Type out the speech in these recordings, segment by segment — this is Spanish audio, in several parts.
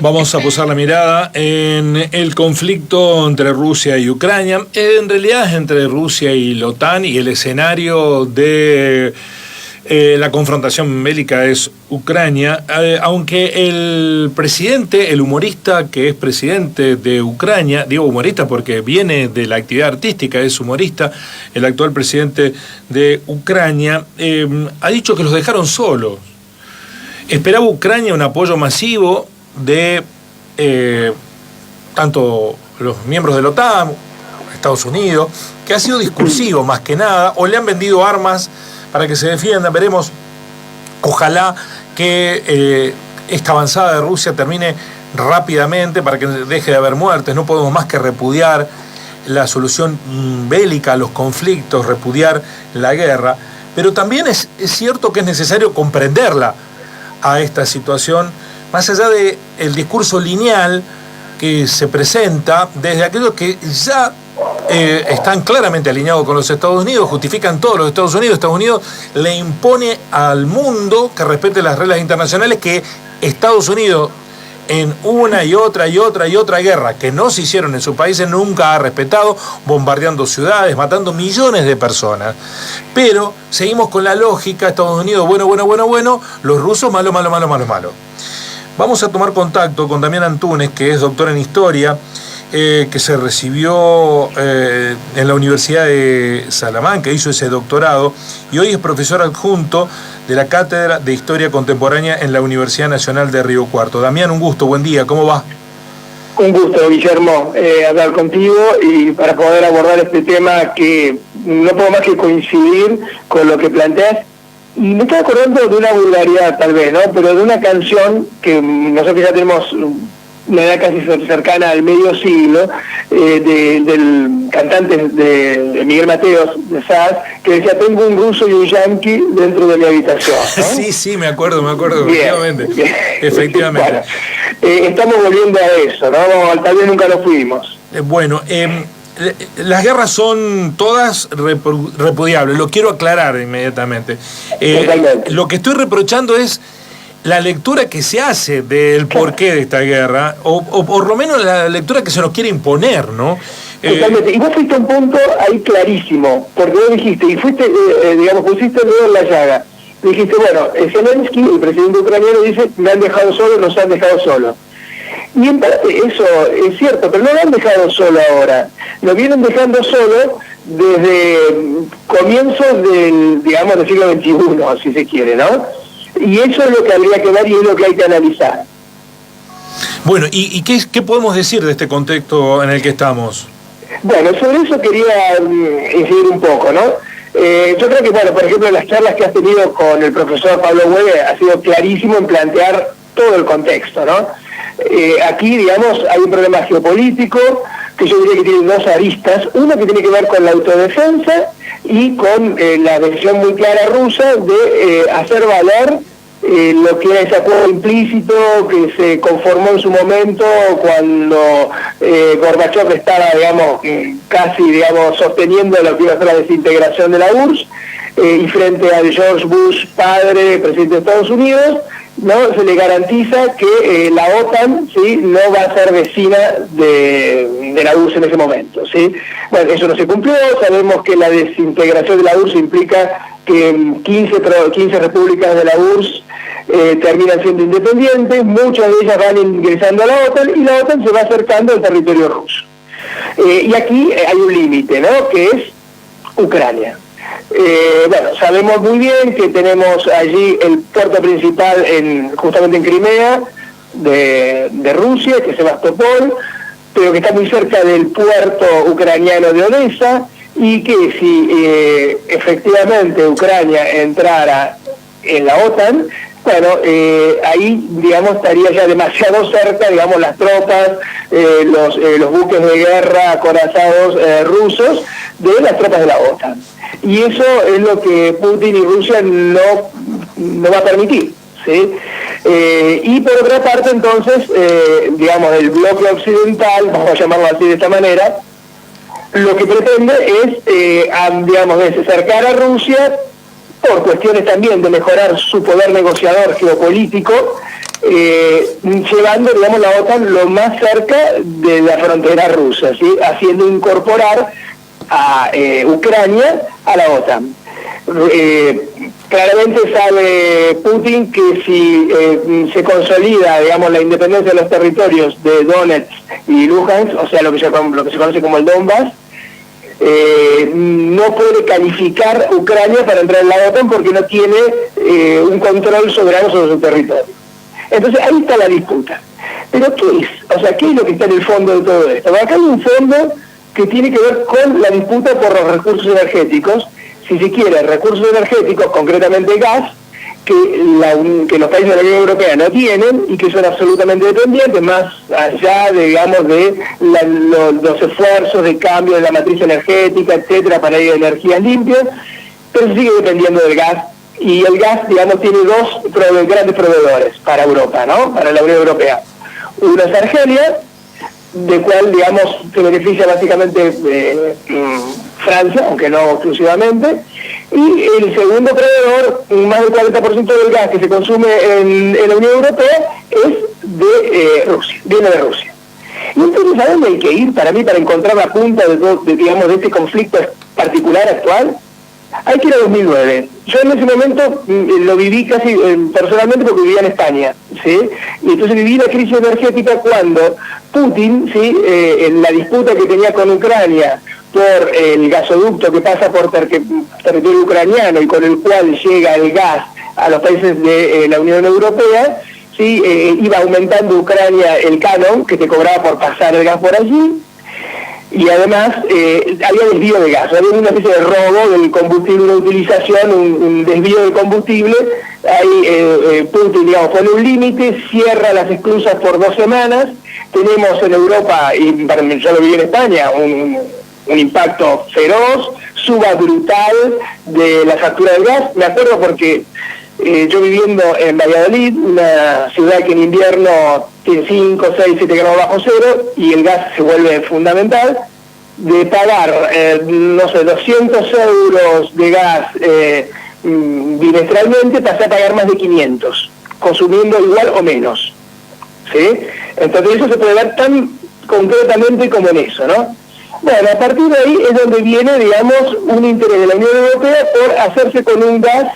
Vamos a posar la mirada en el conflicto entre Rusia y Ucrania. En realidad es entre Rusia y la OTAN, y el escenario de la confrontación bélica es Ucrania, aunque el presidente, el humorista que es presidente de Ucrania, digo humorista porque viene de la actividad artística, es humorista, el actual presidente de Ucrania, ha dicho que los dejaron solos. Esperaba Ucrania un apoyo masivo de tanto los miembros de la OTAN, Estados Unidos, que ha sido discursivo más que nada, o le han vendido armas para que se defiendan. Veremos, ojalá que esta avanzada de Rusia termine rápidamente para que deje de haber muertes. No podemos más que repudiar la solución bélica a los conflictos, repudiar la guerra, pero también es cierto que es necesario comprenderla a esta situación, más allá del discurso lineal que se presenta desde aquellos que ya están claramente alineados con los Estados Unidos, justifican todos los Estados Unidos. Estados Unidos le impone al mundo que respete las reglas internacionales que Estados Unidos, en una y otra guerra que no se hicieron en sus países, nunca ha respetado, bombardeando ciudades, matando millones de personas. Pero seguimos con la lógica: Estados Unidos, bueno, los rusos, malo. Vamos a tomar contacto con Damián Antunes, que es doctor en Historia, que se recibió en la Universidad de Salamanca, hizo ese doctorado, y hoy es profesor adjunto de la Cátedra de Historia Contemporánea en la Universidad Nacional de Río Cuarto. Damián, un gusto, buen día, ¿cómo va? Un gusto, Guillermo, hablar contigo y para poder abordar este tema que no puedo más que coincidir con lo que planteas. Y me estoy acordando de una vulgaridad, tal vez, ¿no? Pero de una canción que nosotros ya tenemos una edad casi cercana al medio siglo, del cantante de Miguel Mateos, de SAS, que decía: tengo un ruso y un yanqui dentro de mi habitación, ¿no? Sí, me acuerdo, bien, efectivamente. Bueno, estamos volviendo a eso, ¿no? Tal vez nunca lo fuimos. Las guerras son todas repudiables, lo quiero aclarar inmediatamente. Lo que estoy reprochando es la lectura que se hace del porqué de esta guerra, o por lo menos la lectura que se nos quiere imponer, ¿no? Totalmente. Y vos fuiste a un punto ahí clarísimo, porque vos dijiste, y fuiste, pusiste el dedo en la llaga. Dijiste, bueno, Zelensky, el presidente ucraniano, dice: me han dejado solo, nos han dejado solo. Y en parte eso es cierto, pero no lo han dejado solo ahora. Lo vienen dejando solo desde comienzos del siglo XXI, si se quiere, ¿no? Y eso es lo que habría que ver y es lo que hay que analizar. Bueno, ¿y qué podemos decir de este contexto en el que estamos? Bueno, sobre eso quería incidir un poco, ¿no? Yo creo que, bueno, por ejemplo, las charlas que has tenido con el profesor Pablo Hueve ha sido clarísimo en plantear todo el contexto, ¿no? Aquí, digamos, hay un problema geopolítico que yo diría que tiene dos aristas. Uno que tiene que ver con la autodefensa y con la decisión muy clara rusa de hacer valer lo que era ese acuerdo implícito que se conformó en su momento cuando Gorbachev estaba, casi, sosteniendo lo que iba a ser la desintegración de la URSS, y frente a George Bush, padre, presidente de Estados Unidos, ¿no? Se le garantiza que la OTAN, ¿sí?, no va a ser vecina de la URSS en ese momento, ¿sí? Bueno, eso no se cumplió. Sabemos que la desintegración de la URSS implica que 15 repúblicas de la URSS terminan siendo independientes, muchas de ellas van ingresando a la OTAN y la OTAN se va acercando al territorio ruso. Y aquí hay un límite, ¿no?, que es Ucrania. Bueno, sabemos muy bien que tenemos allí el puerto principal justamente en Crimea de Rusia, que es Sebastopol, pero que está muy cerca del puerto ucraniano de Odessa, y que si efectivamente Ucrania entrara en la OTAN, bueno, ahí, estaría ya demasiado cerca, las tropas, los buques de guerra acorazados rusos de las tropas de la OTAN. Y eso es lo que Putin y Rusia no va a permitir, ¿sí? Y por otra parte, entonces, el bloque occidental, vamos a llamarlo así de esta manera, lo que pretende es, acercar a Rusia por cuestiones también de mejorar su poder negociador geopolítico llevando, digamos, la OTAN lo más cerca de la frontera rusa, ¿sí? Haciendo incorporar a Ucrania a la OTAN. Claramente sabe Putin que si se consolida, digamos, la independencia de los territorios de Donetsk y Luhansk, o sea, lo que se conoce como el Donbass, no puede calificar Ucrania para entrar en la OTAN porque no tiene un control soberano sobre su territorio. Entonces ahí está la disputa. Pero ¿qué es? O sea, ¿qué es lo que está en el fondo de todo esto? Acá hay un fondo que tiene que ver con la disputa por los recursos energéticos, si se quiere, recursos energéticos, concretamente gas, que los países de la Unión Europea no tienen y que son absolutamente dependientes, más allá, digamos, de los esfuerzos de cambio de la matriz energética, etcétera, para ir a energías limpias, pero se sigue dependiendo del gas. Y el gas, digamos, tiene dos grandes proveedores para Europa, ¿no? Para la Unión Europea. Uno es Argelia, de cual, digamos, se beneficia básicamente Francia, aunque no exclusivamente, y el segundo proveedor, más del 40% del gas que se consume en la Unión Europea, es de Rusia, viene de Rusia. Y entonces, ¿a dónde hay que ir para mí para encontrar la punta digamos, de este conflicto particular actual? Hay que ir a 2009. Yo en ese momento lo viví casi personalmente porque vivía en España, ¿sí? Y entonces viví la crisis energética cuando Putin, ¿sí? En la disputa que tenía con Ucrania por el gasoducto que pasa por territorio ucraniano y con el cual llega el gas a los países de la Unión Europea, ¿sí? Iba aumentando Ucrania el canon que te cobraba por pasar el gas por allí. Y además había desvío de gas, había una especie de robo del combustible, una utilización, un desvío de combustible. Ahí Putin, digamos, pone un límite, cierra las esclusas por 2 semanas. Tenemos en Europa, y yo lo vi en España, un impacto feroz, suba brutal de la factura del gas. Me acuerdo porque yo viviendo en Valladolid, una ciudad que en invierno tiene 5, 6, 7 grados bajo cero y el gas se vuelve fundamental, de pagar, no sé, 200 euros de gas bimestralmente, pasé a pagar más de 500, consumiendo igual o menos, ¿sí? Entonces eso se puede ver tan concretamente como en eso, ¿no? Bueno, a partir de ahí es donde viene, digamos, un interés de la Unión Europea por hacerse con un gas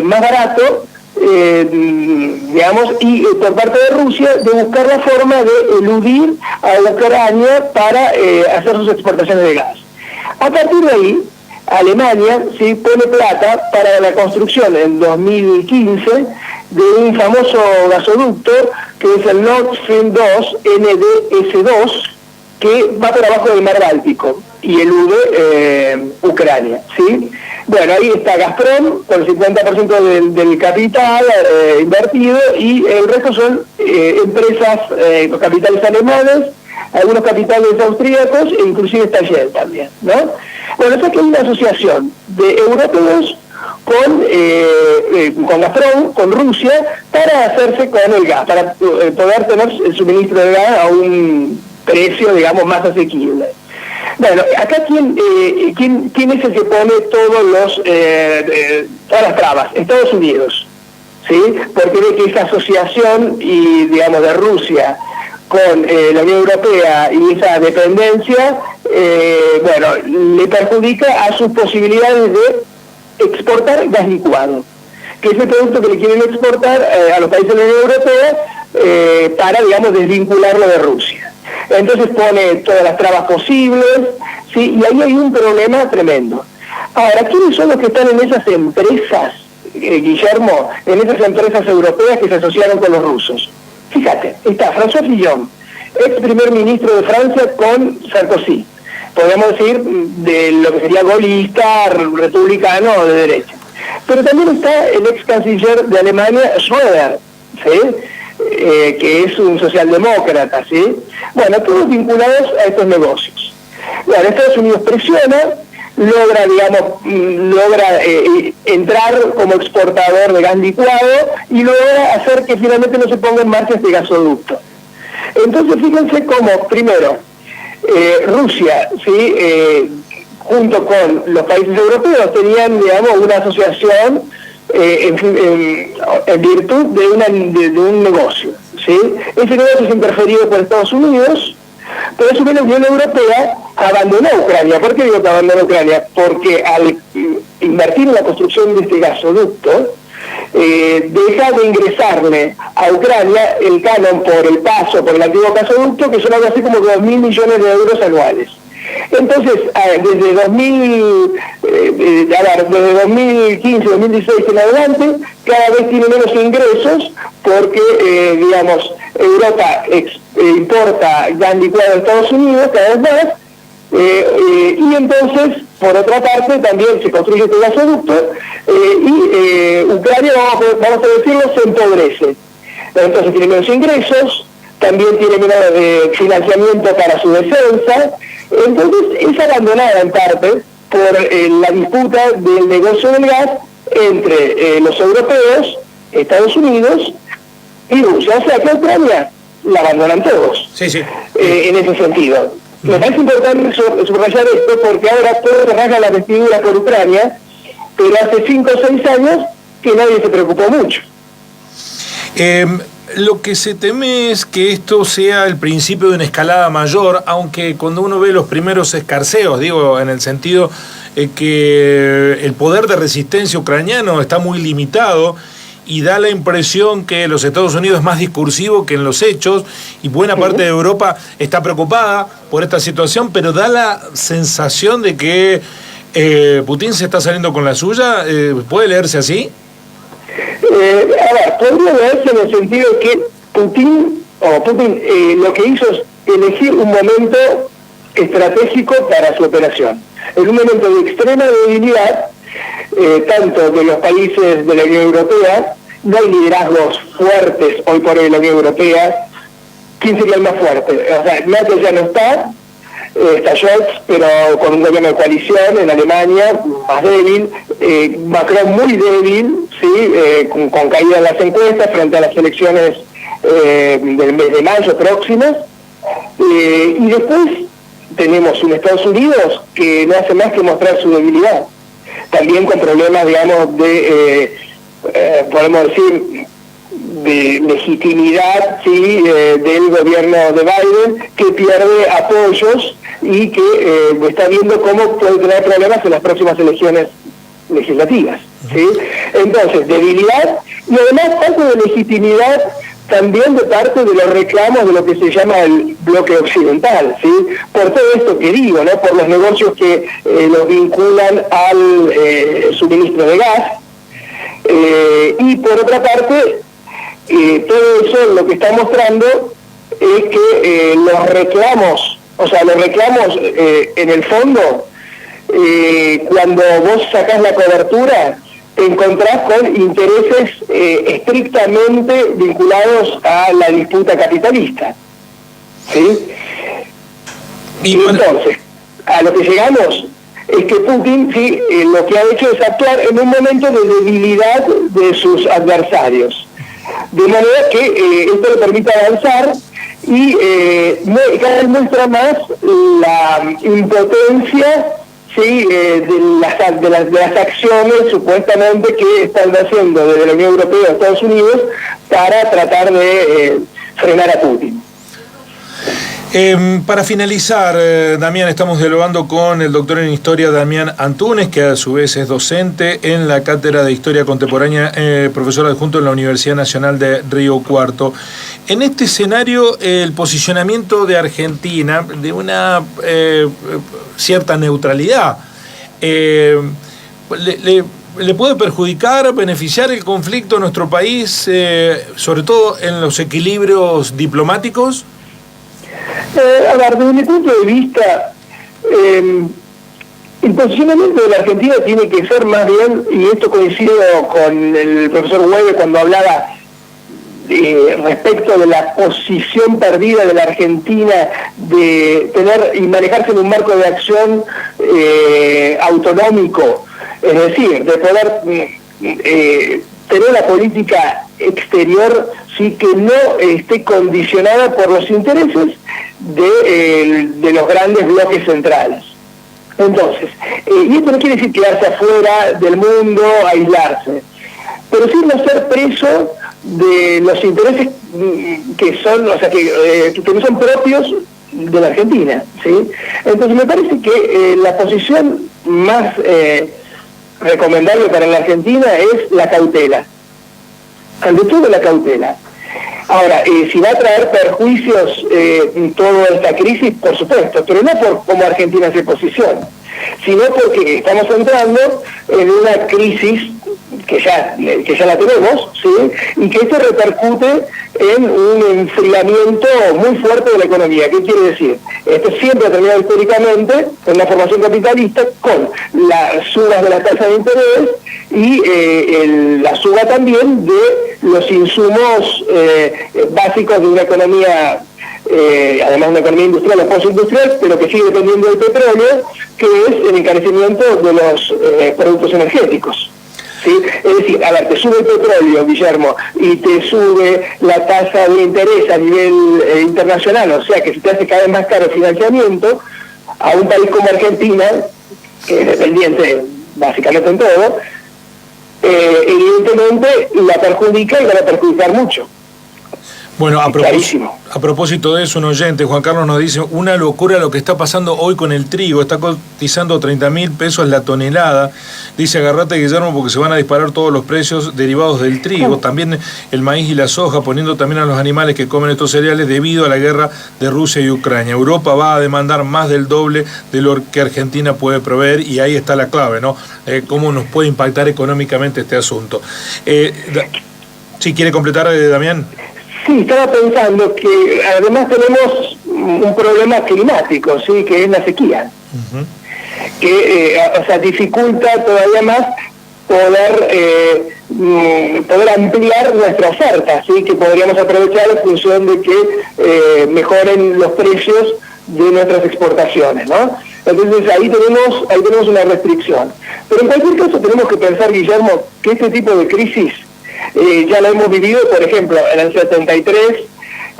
más barato, digamos, y por parte de Rusia de buscar la forma de eludir a Ucrania para hacer sus exportaciones de gas. A partir de ahí, Alemania sí pone plata para la construcción en 2015 de un famoso gasoducto que es el Nord Stream 2, NDS2, que va por abajo del mar Báltico y elude Ucrania, ¿sí? Bueno, ahí está Gazprom con el 50% del capital invertido y el resto son empresas, capitales alemanes, algunos capitales austríacos e inclusive está Shell también, ¿no? Bueno, eso es que hay una asociación de europeos con Gazprom, con Rusia, para hacerse con el gas, para poder tener el suministro de gas a un precio, digamos, más asequible. Bueno, acá ¿quién es el que pone todas las trabas? Estados Unidos, ¿sí? Porque ve que esa asociación y, digamos, de Rusia con la Unión Europea y esa dependencia, bueno, le perjudica a sus posibilidades de exportar gas licuado, que es el producto que le quieren exportar a los países de la Unión Europea para, digamos, desvincularlo de Rusia. Entonces pone todas las trabas posibles, ¿sí? Y ahí hay un problema tremendo. Ahora, ¿quiénes son los que están en esas empresas, Guillermo, en esas empresas europeas que se asociaron con los rusos? Fíjate, está François Fillon, ex primer ministro de Francia con Sarkozy, podríamos decir de lo que sería golista, republicano o de derecha. Pero también está el ex canciller de Alemania, Schröder, ¿sí? Que es un socialdemócrata, ¿sí? Bueno, todos vinculados a estos negocios. Bueno, Estados Unidos presiona, logra entrar como exportador de gas licuado y logra hacer que finalmente no se ponga en marcha este gasoducto. Entonces, fíjense cómo, primero, Rusia, ¿sí? Junto con los países europeos, tenían, digamos, una asociación en virtud de un negocio, ¿sí? Ese negocio es interferido por Estados Unidos, pero eso que la Unión Europea abandonó Ucrania. ¿Por qué digo que abandonó Ucrania? Porque al invertir en la construcción de este gasoducto, deja de ingresarle a Ucrania el canon por el paso, por el antiguo gasoducto, que son algo así como 2.000 millones de euros anuales. Entonces, desde 2015, 2016 en adelante, cada vez tiene menos ingresos porque, Europa importa gas licuado de Estados Unidos cada vez más, y entonces, por otra parte, también se construye este gasoducto y Ucrania, vamos a decirlo, se empobrece. Entonces tiene menos ingresos, también tiene menos financiamiento para su defensa. Entonces es abandonada en parte por la disputa del negocio del gas entre los europeos, Estados Unidos y Rusia. O sea que Ucrania la abandonan todos, sí. En ese sentido. Me parece importante subrayar esto porque ahora todos rasgan la vestidura por Ucrania, pero hace 5 o 6 años que nadie se preocupó mucho. Lo que se teme es que esto sea el principio de una escalada mayor, aunque cuando uno ve los primeros escarceos, digo, en el sentido que el poder de resistencia ucraniano está muy limitado y da la impresión que los Estados Unidos es más discursivo que en los hechos y buena parte de Europa está preocupada por esta situación, pero da la sensación de que Putin se está saliendo con la suya. ¿Puede leerse así? Podría leerse en el sentido que Putin lo que hizo es elegir un momento estratégico para su operación. En un momento de extrema debilidad, tanto de los países de la Unión Europea, no hay liderazgos fuertes hoy por hoy en la Unión Europea. ¿Quién sería el más fuerte? O sea, NATO ya no está Scholz, pero con un gobierno de coalición en Alemania más débil, Macron muy débil, ¿sí? Con caída en las encuestas frente a las elecciones del mes de mayo próximas, y después tenemos un Estados Unidos que no hace más que mostrar su debilidad, también con problemas, digamos, podemos decir, de legitimidad, ¿sí? Del gobierno de Biden, que pierde apoyos y que está viendo cómo puede tener problemas en las próximas elecciones legislativas, ¿sí? Entonces, debilidad y además parte de legitimidad también de parte de los reclamos de lo que se llama el bloque occidental, ¿sí? Por todo esto que digo, ¿no? Por los negocios que los vinculan al suministro de gas, y por otra parte, todo eso lo que está mostrando es que los reclamos en el fondo, cuando vos sacás la cobertura, te encontrás con intereses estrictamente vinculados a la disputa capitalista, ¿sí? Y entonces, a lo que llegamos es que Putin, sí, lo que ha hecho es actuar en un momento de debilidad de sus adversarios, de manera que esto le permite avanzar y cada vez muestra más la impotencia, sí, de las acciones supuestamente que están haciendo desde la Unión Europea a Estados Unidos para tratar de frenar a Putin. Para finalizar, Damián, estamos dialogando con el doctor en Historia Damián Antunes, que a su vez es docente en la Cátedra de Historia Contemporánea, profesor adjunto en la Universidad Nacional de Río Cuarto. En este escenario, el posicionamiento de Argentina, de una cierta neutralidad, ¿le puede perjudicar, beneficiar el conflicto a nuestro país, sobre todo en los equilibrios diplomáticos? Desde mi punto de vista, el posicionamiento de la Argentina tiene que ser más bien, y esto coincido con el profesor Hueve cuando hablaba respecto de la posición perdida de la Argentina de tener y manejarse en un marco de acción autonómico, es decir, de poder tener la política exterior, sí, que no esté condicionada por los intereses de los grandes bloques centrales. Entonces, y esto no quiere decir quedarse afuera del mundo, aislarse. pero sin no ser preso de los intereses que son, o sea, que no son propios de la Argentina, ¿sí? Entonces me parece que la posición más recomendable para la Argentina es la cautela, ante todo la cautela. Ahora, si va a traer perjuicios toda esta crisis, por supuesto, pero no por cómo Argentina se posiciona, sino porque estamos entrando en una crisis que ya la tenemos, ¿sí? Y que esto repercute en un enfriamiento muy fuerte de la economía. ¿Qué quiere decir? Esto siempre ha terminado históricamente en una formación capitalista con las subas de la tasa de interés y la suba también de los insumos básicos de una economía, además una economía industrial o postindustrial, pero que sigue dependiendo del petróleo, que es el encarecimiento de los productos energéticos. ¿Sí? Es decir, a ver, te sube el petróleo, Guillermo, y te sube la tasa de interés a nivel internacional, o sea que se te hace cada vez más caro el financiamiento a un país como Argentina, que es dependiente básicamente en todo, evidentemente la perjudica y va a perjudicar mucho. Bueno, a propósito de eso, un oyente, Juan Carlos, nos dice, una locura lo que está pasando hoy con el trigo, está cotizando 30.000 pesos la tonelada, dice, agarrate, Guillermo, porque se van a disparar todos los precios derivados del trigo, también el maíz y la soja, poniendo también a los animales que comen estos cereales debido a la guerra de Rusia y Ucrania. Europa va a demandar más del doble de lo que Argentina puede proveer, y ahí está la clave, ¿no? Cómo nos puede impactar económicamente este asunto. ¿Sí quiere completar, Damián? Sí, estaba pensando que además tenemos un problema climático, sí, que es la sequía, que o sea, dificulta todavía más poder ampliar nuestra oferta, sí, que podríamos aprovechar en función de que mejoren los precios de nuestras exportaciones, ¿no? Entonces ahí tenemos una restricción. Pero en cualquier caso tenemos que pensar, Guillermo, que este tipo de crisis ya lo hemos vivido, por ejemplo, en el 73,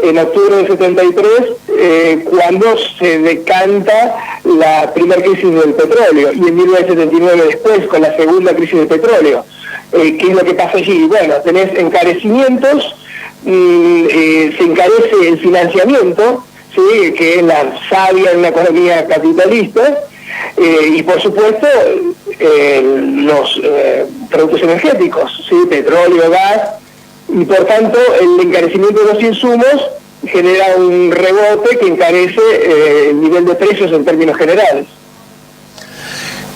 en octubre del 73, cuando se decanta la primera crisis del petróleo, y en 1979 después, con la segunda crisis del petróleo. ¿Qué es lo que pasa allí? Bueno, tenés encarecimientos, se encarece el financiamiento, ¿sí?, que es la savia en una economía capitalista, y por supuesto los productos energéticos, ¿sí?, petróleo, gas, y por tanto el encarecimiento de los insumos genera un rebote que encarece el nivel de precios en términos generales.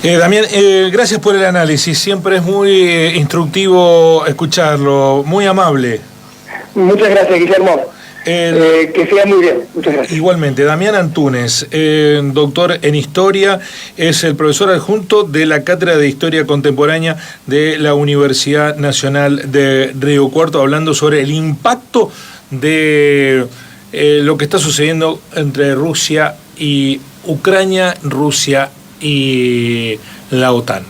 Damián, gracias por el análisis, siempre es muy instructivo escucharlo, muy amable. Muchas gracias, Guillermo. Que sea muy bien, muchas gracias. Igualmente, Damián Antunes, doctor en Historia, es el profesor adjunto de la Cátedra de Historia Contemporánea de la Universidad Nacional de Río Cuarto, hablando sobre el impacto de lo que está sucediendo entre Rusia y Ucrania, Rusia y la OTAN.